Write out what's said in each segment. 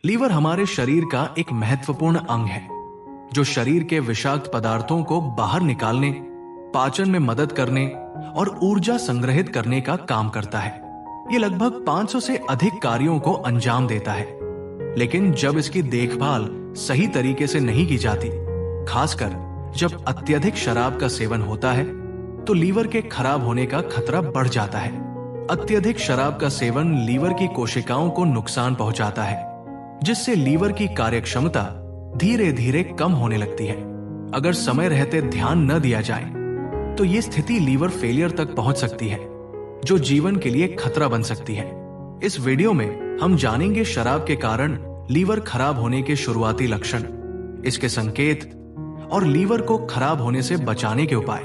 Liver हमारे शरीर का एक महत्वपूर्ण अंग है जो शरीर के विषाक्त पदार्थों को बाहर निकालने, पाचन में मदद करने और ऊर्जा संग्रहित करने का काम करता है। ये लगभग 500 से अधिक कार्यों को अंजाम देता है, लेकिन जब इसकी देखभाल सही तरीके से नहीं की जाती, खासकर जब अत्यधिक शराब का सेवन होता है, तो लीवर के खराब होने का खतरा बढ़ जाता है। अत्यधिक शराब का सेवन लीवर की कोशिकाओं को नुकसान पहुंचाता है, जिससे लीवर की कार्यक्षमता धीरे धीरे कम होने लगती है। अगर समय रहते ध्यान न दिया जाए तो ये स्थिति लीवर फेलियर तक पहुंच सकती है, जो जीवन के लिए खतरा बन सकती है। इस वीडियो में हम जानेंगे शराब के कारण लीवर खराब होने के शुरुआती लक्षण, इसके संकेत और लीवर को खराब होने से बचाने के उपाय।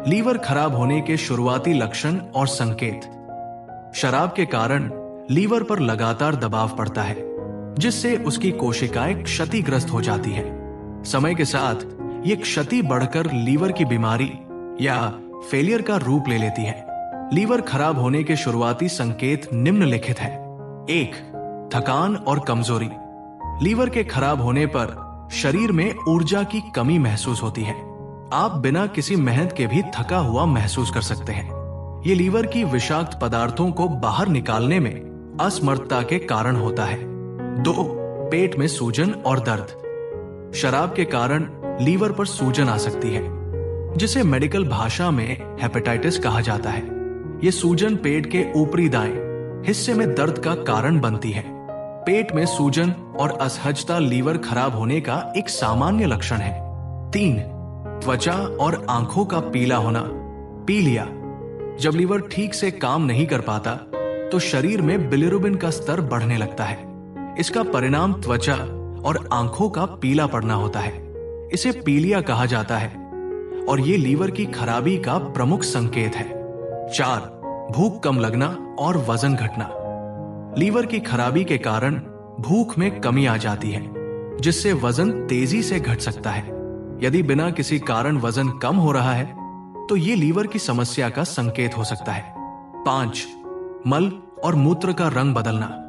लीवर खराब होने के शुरुआती लक्षण और संकेत। शराब के कारण लीवर पर लगातार दबाव पड़ता है, जिससे उसकी कोशिकाएं क्षतिग्रस्त हो जाती है। समय के साथ ये क्षति बढ़कर लीवर की बीमारी या फेलियर का रूप ले लेती है। लीवर खराब होने के शुरुआती संकेत निम्नलिखित हैं। 1. थकान और कमजोरी। लीवर के खराब होने पर शरीर में ऊर्जा की कमी महसूस होती है। आप बिना किसी मेहनत के भी थका हुआ महसूस कर सकते हैं। ये लीवर की विषाक्त पदार्थों को बाहर निकालने में असमर्थता के कारण होता है। 2. पेट में सूजन और दर्द। शराब के कारण लीवर पर सूजन आ सकती है, जिसे मेडिकल भाषा में हेपेटाइटिस कहा जाता है। यह सूजन पेट के ऊपरी दाएं हिस्से में दर्द का कारण बनती है। पेट में सूजन और असहजता लीवर खराब होने का एक सामान्य लक्षण है। 3. त्वचा और आंखों का पीला होना, पीलिया। जब लीवर ठीक से काम नहीं कर पाता तो शरीर में बिलिरुबिन का स्तर बढ़ने लगता है। इसका परिणाम त्वचा और आंखों का पीला पड़ना होता है। इसे पीलिया कहा जाता है और ये लीवर की खराबी का प्रमुख संकेत है। 4. भूख कम लगना और वजन घटना। लीवर की खराबी के कारण भूख में कमी आ जाती है, जिससे वजन तेजी से घट सकता है। यदि बिना किसी कारण वजन कम हो रहा है तो ये लीवर की समस्या का संकेत हो सकता है। 5. मल और मूत्र का रंग बदलना।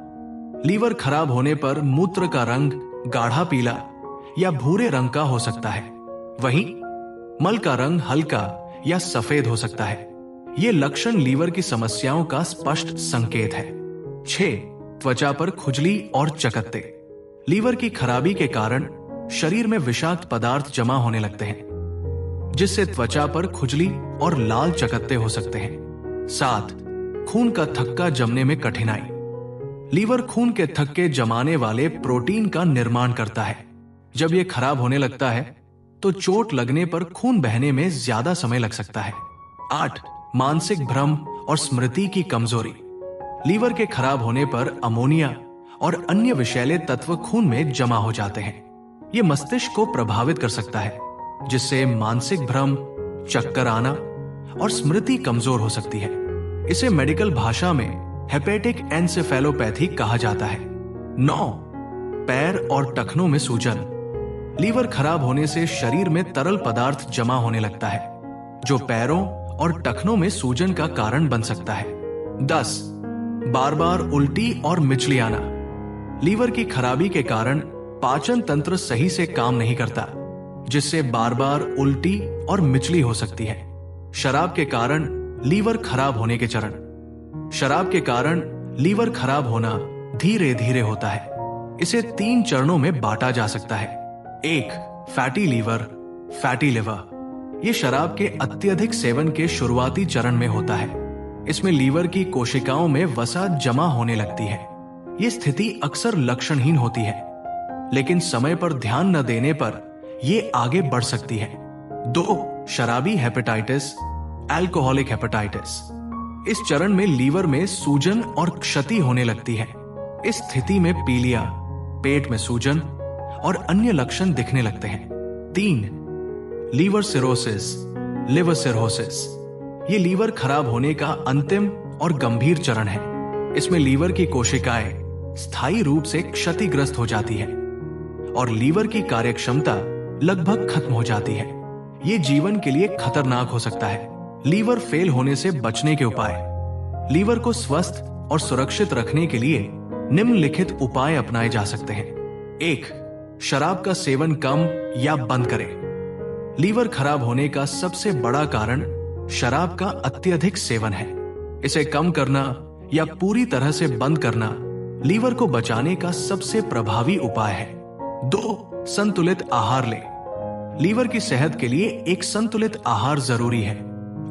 लीवर खराब होने पर मूत्र का रंग गाढ़ा पीला या भूरे रंग का हो सकता है। वहीं मल का रंग हल्का या सफेद हो सकता है। यह लक्षण लीवर की समस्याओं का स्पष्ट संकेत है। 6. त्वचा पर खुजली और चकत्ते। लीवर की खराबी के कारण शरीर में विषाक्त पदार्थ जमा होने लगते हैं, जिससे त्वचा पर खुजली और लाल चकत्ते हो सकते हैं। 7. खून का थक्का जमने में कठिनाई। लीवर खून के थक्के जमाने वाले प्रोटीन का निर्माण करता है। जब यह खराब होने लगता है तो चोट लगने पर खून बहने में ज्यादा समय लग सकता है। 8. मानसिक भ्रम और स्मृति की कमजोरी। लीवर के खराब होने पर अमोनिया और अन्य विषैले तत्व खून में जमा हो जाते हैं। यह मस्तिष्क को प्रभावित कर सकता है, जिससे मानसिक भ्रम, चक्कर आना और स्मृति कमजोर हो सकती है। इसे मेडिकल भाषा में हेपेटिक एन्सेफेलोपैथी कहा जाता है। 9. पैर और टखनों में सूजन। लीवर खराब होने से शरीर में तरल पदार्थ जमा होने लगता है, जो पैरों और टखनों में सूजन का कारण बन सकता है। 10. बार बार उल्टी और मिचली आना। लीवर की खराबी के कारण पाचन तंत्र सही से काम नहीं करता, जिससे बार बार उल्टी और मिचली हो सकती है। शराब के कारण लीवर खराब होने के चरण। शराब के कारण लीवर खराब होना धीरे धीरे होता है। इसे 3 चरणों में बांटा जा सकता है। 1. Fatty liver, fatty liver. यह शराब के अत्यधिक सेवन के शुरुआती चरण में होता है। इसमें लीवर की कोशिकाओं में वसा जमा होने लगती है। यह स्थिति अक्सर लक्षणहीन होती है, लेकिन समय पर ध्यान न देने पर यह आगे बढ़ सकती है। 2. शराबी हेपेटाइटिस, अल्कोहलिक हेपेटाइटिस। इस चरण में लीवर में सूजन और क्षति होने लगती है। इस स्थिति में पीलिया, पेट में सूजन और अन्य लक्षण दिखने लगते हैं। 3. Liver cirrhosis, liver cirrhosis. ये लीवर खराब होने का अंतिम और गंभीर चरण है। इसमें लीवर की कोशिकाएं स्थायी रूप से क्षतिग्रस्त हो जाती है और लीवर की कार्यक्षमता लगभग खत्म हो जाती है। ये जीवन के लिए खतरनाक हो सकता है। लीवर फेल होने से बचने के उपाय। लीवर को स्वस्थ और सुरक्षित रखने के लिए निम्नलिखित उपाय अपनाए जा सकते हैं। 1. शराब का सेवन कम या बंद करें। लीवर खराब होने का सबसे बड़ा कारण शराब का अत्यधिक सेवन है। इसे कम करना या पूरी तरह से बंद करना लीवर को बचाने का सबसे प्रभावी उपाय है। 2. संतुलित आहार लें। लीवर की सेहत के लिए एक संतुलित आहार जरूरी है।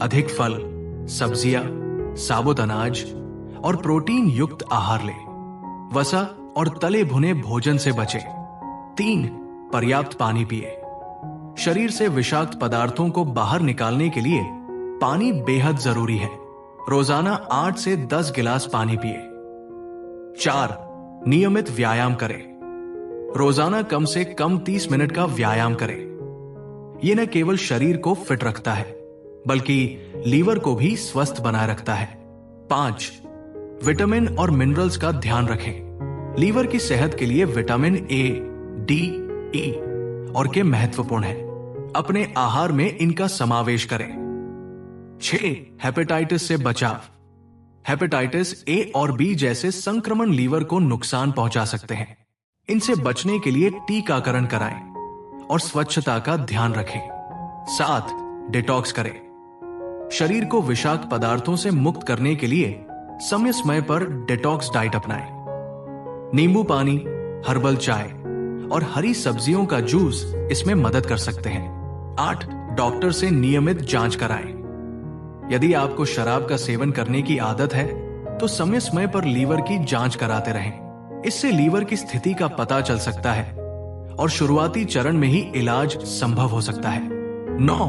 अधिक फल, सब्जियां, साबुत अनाज और प्रोटीन युक्त आहार लें। वसा और तले भुने भोजन से बचें। 3. पर्याप्त पानी पिए। शरीर से विषाक्त पदार्थों को बाहर निकालने के लिए पानी बेहद जरूरी है। रोजाना 8 से 10 गिलास पानी पिए। 4. नियमित व्यायाम करें। रोजाना कम से कम 30 मिनट का व्यायाम करें। यह न केवल शरीर को फिट रखता है बल्कि लीवर को भी स्वस्थ बनाए रखता है। 5. विटामिन और मिनरल्स का ध्यान रखें। लीवर की सेहत के लिए विटामिन ए, डी, ई और के महत्वपूर्ण है। अपने आहार में इनका समावेश करें। 6. हेपेटाइटिस से बचाव। हेपेटाइटिस ए और बी जैसे संक्रमण लीवर को नुकसान पहुंचा सकते हैं। इनसे बचने के लिए टीकाकरण कराएं और स्वच्छता का ध्यान रखें। 7. डिटॉक्स करें। शरीर को विषाक्त पदार्थों से मुक्त करने के लिए समय समय पर डिटॉक्स डाइट अपनाएं। नींबू पानी, हर्बल चाय और हरी सब्जियों का जूस इसमें मदद कर सकते हैं। 8. डॉक्टर से नियमित जांच कराएं। यदि आपको शराब का सेवन करने की आदत है तो समय समय पर लीवर की जांच कराते रहें। इससे लीवर की स्थिति का पता चल सकता है और शुरुआती चरण में ही इलाज संभव हो सकता है। 9.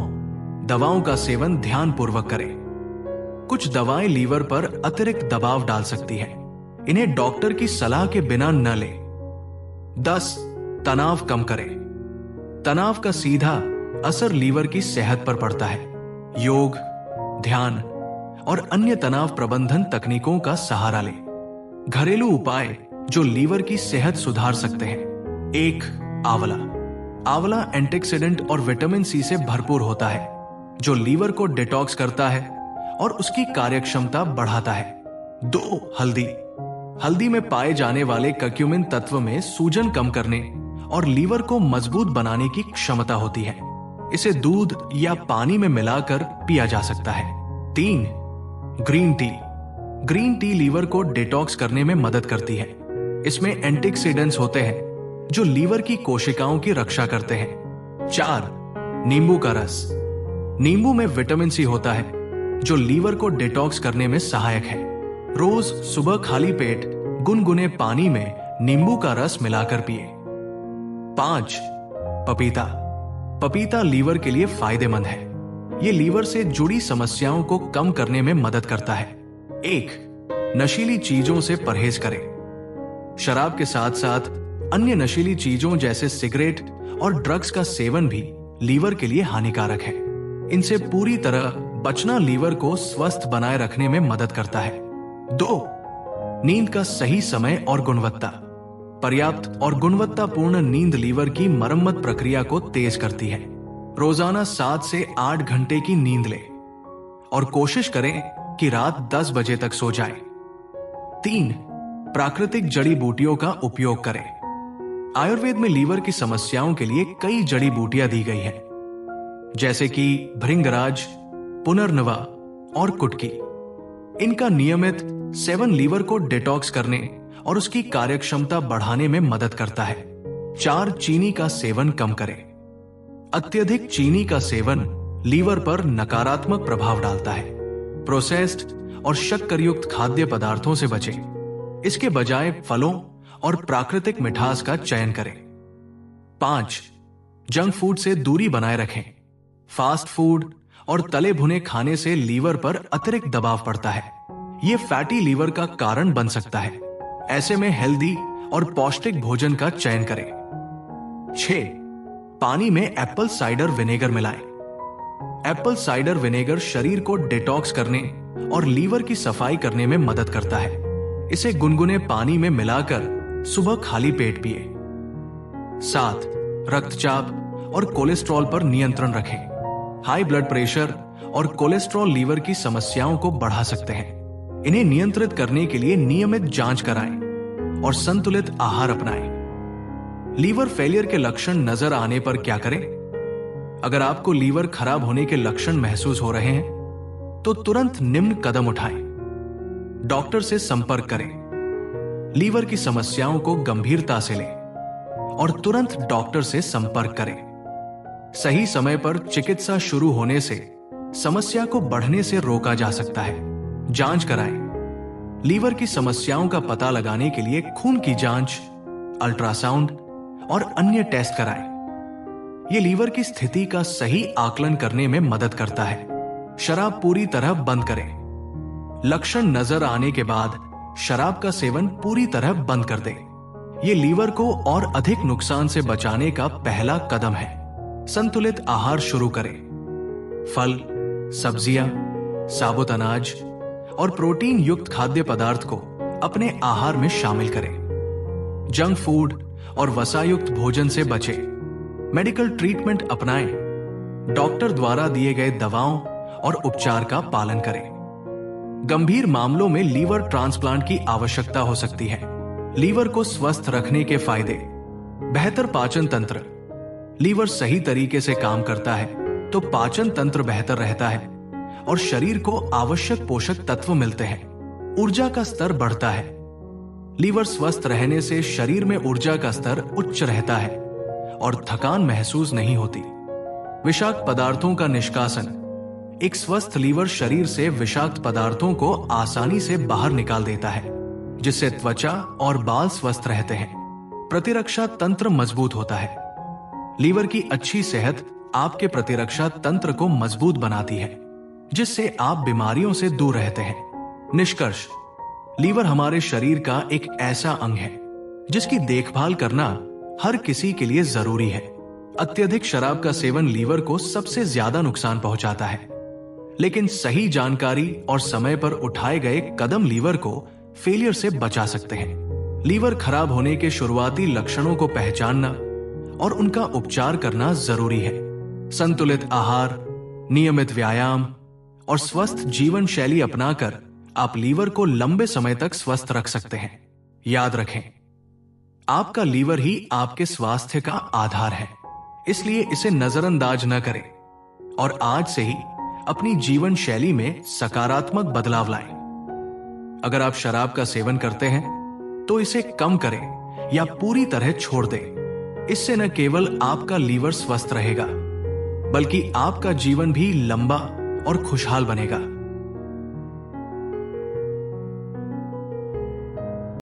दवाओं का सेवन ध्यानपूर्वक करें। कुछ दवाएं लीवर पर अतिरिक्त दबाव डाल सकती हैं। इन्हें डॉक्टर की सलाह के बिना न लें। 10. तनाव कम करें। तनाव का सीधा असर लीवर की सेहत पर पड़ता है। योग, ध्यान और अन्य तनाव प्रबंधन तकनीकों का सहारा लें। घरेलू उपाय जो लीवर की सेहत सुधार सकते हैं। 1. आंवला। आंवला एंटीऑक्सीडेंट और विटामिन सी से भरपूर होता है जो लीवर को डिटॉक्स करता है और उसकी कार्यक्षमता बढ़ाता है। 2. हल्दी। हल्दी में पाए जाने वाले कर्क्यूमिन तत्व में सूजन कम करने और लीवर को मजबूत बनाने की क्षमता होती है। इसे दूध या पानी में मिलाकर पिया जा सकता है। 3. Green tea. Green tea liver को डिटॉक्स करने में मदद करती है। इसमें एंटीऑक्सीडेंट्स होते हैं जो लीवर की कोशिकाओं की रक्षा करते हैं। 4. नींबू का रस। नींबू में विटामिन सी होता है जो लीवर को डिटॉक्स करने में सहायक है। रोज सुबह खाली पेट गुनगुने पानी में नींबू का रस मिलाकर पिए। 5. पपीता। पपीता लीवर के लिए फायदेमंद है। यह लीवर से जुड़ी समस्याओं को कम करने में मदद करता है। 1. नशीली चीजों से परहेज करें। शराब के साथ साथ अन्य नशीली चीजों जैसे सिगरेट और ड्रग्स का सेवन भी लीवर के लिए हानिकारक है। इनसे पूरी तरह बचना लीवर को स्वस्थ बनाए रखने में मदद करता है। 2. नींद का सही समय और गुणवत्ता। पर्याप्त और गुणवत्तापूर्ण नींद लीवर की मरम्मत प्रक्रिया को तेज करती है। रोजाना 7 से 8 घंटे की नींद लें और कोशिश करें कि रात 10 बजे तक सो जाएं। 3. प्राकृतिक जड़ी बूटियों का उपयोग करें। आयुर्वेद में लीवर की समस्याओं के लिए कई जड़ी बूटियां दी गई हैं, जैसे कि भृंगराज, पुनर्नवा और कुटकी। इनका नियमित सेवन लीवर को डिटॉक्स करने और उसकी कार्यक्षमता बढ़ाने में मदद करता है। 4. चीनी का सेवन कम करें। अत्यधिक चीनी का सेवन लीवर पर नकारात्मक प्रभाव डालता है। प्रोसेस्ड और शक्करयुक्त खाद्य पदार्थों से बचें। इसके बजाय फलों और प्राकृतिक मिठास का चयन करें। 5. जंक फूड से दूरी बनाए रखें। फास्ट फूड और तले भुने खाने से लीवर पर अतिरिक्त दबाव पड़ता है। यह फैटी लीवर का कारण बन सकता है। ऐसे में हेल्दी और पौष्टिक भोजन का चयन करें। 6. पानी में एप्पल साइडर विनेगर मिलाएं। एप्पल साइडर विनेगर शरीर को डिटॉक्स करने और लीवर की सफाई करने में मदद करता है। इसे गुनगुने पानी में मिलाकर सुबह खाली पेट पिए। 7. रक्तचाप और कोलेस्ट्रॉल पर नियंत्रण रखें। हाई ब्लड प्रेशर और कोलेस्ट्रॉल लीवर की समस्याओं को बढ़ा सकते हैं। इन्हें नियंत्रित करने के लिए नियमित जांच कराएं और संतुलित आहार अपनाएं। लीवर फेलियर के लक्षण नजर आने पर क्या करें? अगर आपको लीवर खराब होने के लक्षण महसूस हो रहे हैं तो तुरंत निम्न कदम उठाएं। डॉक्टर से संपर्क करें, लीवर की समस्याओं को गंभीरता से लें और तुरंत डॉक्टर से संपर्क करें। सही समय पर चिकित्सा शुरू होने से समस्या को बढ़ने से रोका जा सकता है। जांच कराएं। लीवर की समस्याओं का पता लगाने के लिए खून की जांच, अल्ट्रासाउंड और अन्य टेस्ट कराएं। यह लीवर की स्थिति का सही आकलन करने में मदद करता है। शराब पूरी तरह बंद करें। लक्षण नजर आने के बाद शराब का सेवन पूरी तरह बंद कर दें। यह लीवर को और अधिक नुकसान से बचाने का पहला कदम है। संतुलित आहार शुरू करें। फल, सब्जियां, साबुत अनाज और प्रोटीन युक्त खाद्य पदार्थ को अपने आहार में शामिल करें। जंक फूड और वसायुक्त भोजन से बचें। मेडिकल ट्रीटमेंट अपनाएं। डॉक्टर द्वारा दिए गए दवाओं और उपचार का पालन करें। गंभीर मामलों में लीवर ट्रांसप्लांट की आवश्यकता हो सकती है। लीवर को स्वस्थ रखने के फायदे। बेहतर पाचन तंत्र। लीवर सही तरीके से काम करता है तो पाचन तंत्र बेहतर रहता है और शरीर को आवश्यक पोषक तत्व मिलते हैं। ऊर्जा का स्तर बढ़ता है। लीवर स्वस्थ रहने से शरीर में ऊर्जा का स्तर उच्च रहता है और थकान महसूस नहीं होती। विषाक्त पदार्थों का निष्कासन। एक स्वस्थ लीवर शरीर से विषाक्त पदार्थों को आसानी से बाहर निकाल देता है, जिससे त्वचा और बाल स्वस्थ रहते हैं। प्रतिरक्षा तंत्र मजबूत होता है। लीवर की अच्छी सेहत आपके प्रतिरक्षा तंत्र को मजबूत बनाती है, जिससे आप बीमारियों से दूर रहते हैं। निष्कर्ष, लीवर हमारे शरीर का एक ऐसा अंग है जिसकी देखभाल करना हर किसी के लिए जरूरी है। अत्यधिक शराब का सेवन लीवर को सबसे ज्यादा नुकसान पहुंचाता है, लेकिन सही जानकारी और समय पर उठाए गए कदम लीवर को फेलियर से बचा सकते हैं। लीवर खराब होने के शुरुआती लक्षणों को पहचानना और उनका उपचार करना जरूरी है। संतुलित आहार, नियमित व्यायाम और स्वस्थ जीवन शैली अपनाकर आप लीवर को लंबे समय तक स्वस्थ रख सकते हैं। याद रखें, आपका लीवर ही आपके स्वास्थ्य का आधार है, इसलिए इसे नजरअंदाज न करें और आज से ही अपनी जीवन शैली में सकारात्मक बदलाव लाएं। अगर आप शराब का सेवन करते हैं तो इसे कम करें या पूरी तरह छोड़ दें। इससे न केवल आपका लीवर स्वस्थ रहेगा, बल्कि आपका जीवन भी लंबा और खुशहाल बनेगा।